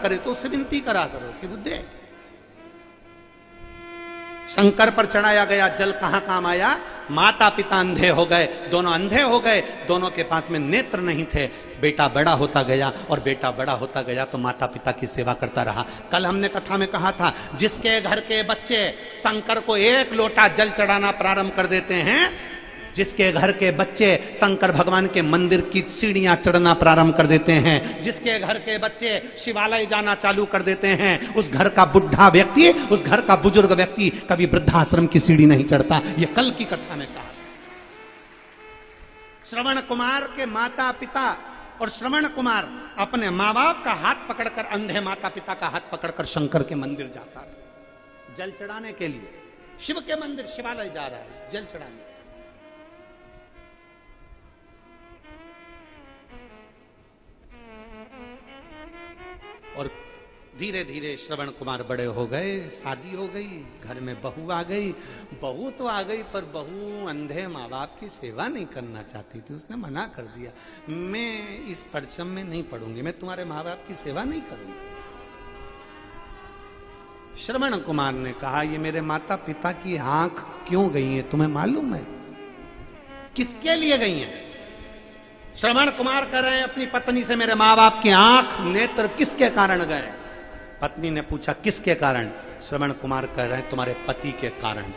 करे तो उससे विनती करा करो कि बुद्धे, शंकर पर चढ़ाया गया जल कहां काम आया? माता पिता अंधे हो गए, दोनों अंधे हो गए, दोनों के पास में नेत्र नहीं थे। बेटा बड़ा होता गया और बेटा बड़ा होता गया तो माता पिता की सेवा करता रहा। कल हमने कथा में कहा था, जिसके घर के बच्चे शंकर को 1 लोटा जल चढ़ाना प्रारंभ कर देते हैं, जिसके घर के बच्चे शंकर भगवान के मंदिर की सीढ़ियां चढ़ना प्रारंभ कर देते हैं, जिसके घर के बच्चे शिवालय जाना चालू कर देते हैं, उस घर का बुढ़ा व्यक्ति, उस घर का बुजुर्ग व्यक्ति कभी वृद्धाश्रम की सीढ़ी नहीं चढ़ता। यह कल की कथा में कहा। श्रवण कुमार के माता पिता और श्रवण कुमार अपने माँ बाप का हाथ पकड़कर, अंधे माता पिता का हाथ पकड़कर शंकर के मंदिर जाता था जल चढ़ाने के लिए। शिव के मंदिर शिवालय जा रहा है जल चढ़ाने। और धीरे धीरे श्रवण कुमार बड़े हो गए, शादी हो गई, घर में बहू आ गई। बहू तो आ गई पर बहू अंधे माँ बाप की सेवा नहीं करना चाहती थी। उसने मना कर दिया, मैं इस परचम में नहीं पढ़ूंगी, मैं तुम्हारे माँ बाप की सेवा नहीं करूंगी। श्रवण कुमार ने कहा, ये मेरे माता पिता की आंख क्यों गई है तुम्हें मालूम है? किसके लिए गई है? श्रवण कुमार कह रहे हैं अपनी पत्नी से, मेरे माँ बाप की आंख नेत्र किसके कारण गए? पत्नी ने पूछा किसके कारण? श्रवण कुमार कह रहे हैं तुम्हारे पति के कारण।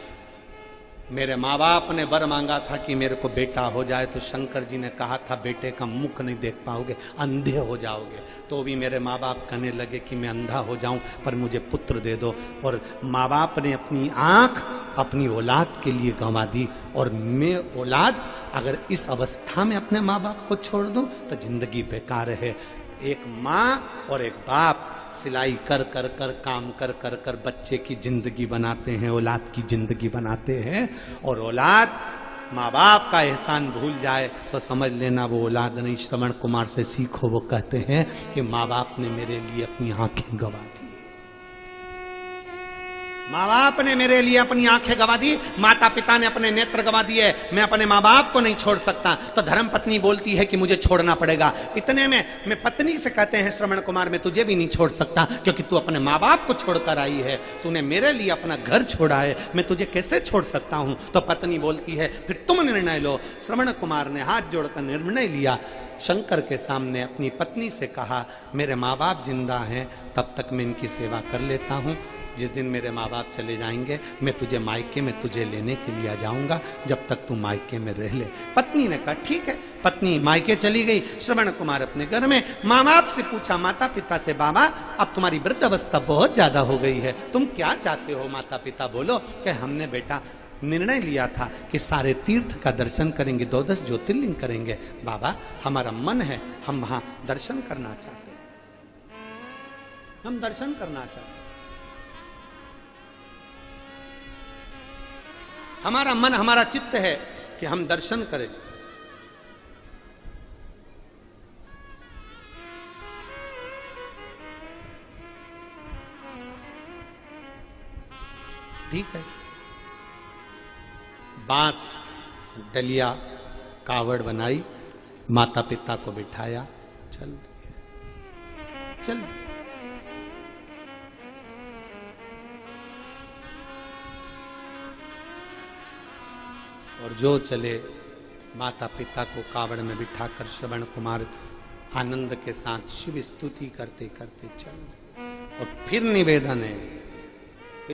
मेरे माँ बाप ने वर मांगा था कि मेरे को बेटा हो जाए, तो शंकर जी ने कहा था बेटे का मुख नहीं देख पाओगे, अंधे हो जाओगे। तो भी मेरे माँ बाप कहने लगे कि मैं अंधा हो जाऊं पर मुझे पुत्र दे दो। और माँ बाप ने अपनी आंख अपनी औलाद के लिए गंवा दी। और मैं औलाद अगर इस अवस्था में अपने माँ बाप को छोड़ दूं तो जिंदगी बेकार है। एक माँ और एक बाप सिलाई कर कर कर काम कर कर कर बच्चे की जिंदगी बनाते हैं, औलाद की जिंदगी बनाते हैं। और औलाद माँ बाप का एहसान भूल जाए तो समझ लेना वो औलाद नहीं। श्रवण कुमार से सीखो, वो कहते हैं कि माँ बाप ने मेरे लिए अपनी आंखें गंवा दी, माँ बाप ने मेरे लिए अपनी आंखें गंवा दी, माता पिता ने अपने नेत्र गंवा दिए, मैं अपने माँ बाप को नहीं छोड़ सकता। तो धर्म पत्नी बोलती है कि मुझे छोड़ना पड़ेगा। इतने में मैं पत्नी से कहते हैं, श्रवण कुमार मैं तुझे भी नहीं छोड़ सकता, क्योंकि तू अपने माँ बाप को छोड़कर आई है, तूने मेरे लिए अपना घर छोड़ा है, मैं तुझे कैसे छोड़ सकता हूं? तो पत्नी बोलती है फिर तुम निर्णय लो। श्रवण कुमार ने हाथ जोड़कर निर्णय लिया, शंकर के सामने अपनी पत्नी से कहा, मेरे माँ बाप जिंदा हैं तब तक मैं इनकी सेवा कर लेता हूं। जिस दिन मेरे माँ बाप चले जाएंगे मैं तुझे मायके में तुझे लेने के लिए आ जाऊंगा, जब तक तू मायके में रह ले। पत्नी ने कहा ठीक है। पत्नी मायके चली गई। श्रवण कुमार अपने घर में माँ बाप से पूछा, माता पिता से, बाबा अब तुम्हारी वृद्ध अवस्था बहुत ज्यादा हो गई है, तुम क्या चाहते हो? माता पिता बोलो कि हमने बेटा निर्णय लिया था कि सारे तीर्थ का दर्शन करेंगे, 12 ज्योतिर्लिंग करेंगे। बाबा हमारा मन है, हम वहां दर्शन करना चाहते हैं, हम दर्शन करना चाहते हैं, हमारा मन हमारा चित्त है कि हम दर्शन करें। ठीक है। बांस डलिया कावड़ बनाई, माता पिता को बिठाया, चल दिए, चल दिए। और जो चले, माता पिता को कावड़ में बिठाकर श्रवण कुमार आनंद के साथ शिव स्तुति करते करते चल दिए। और फिर निवेदन है,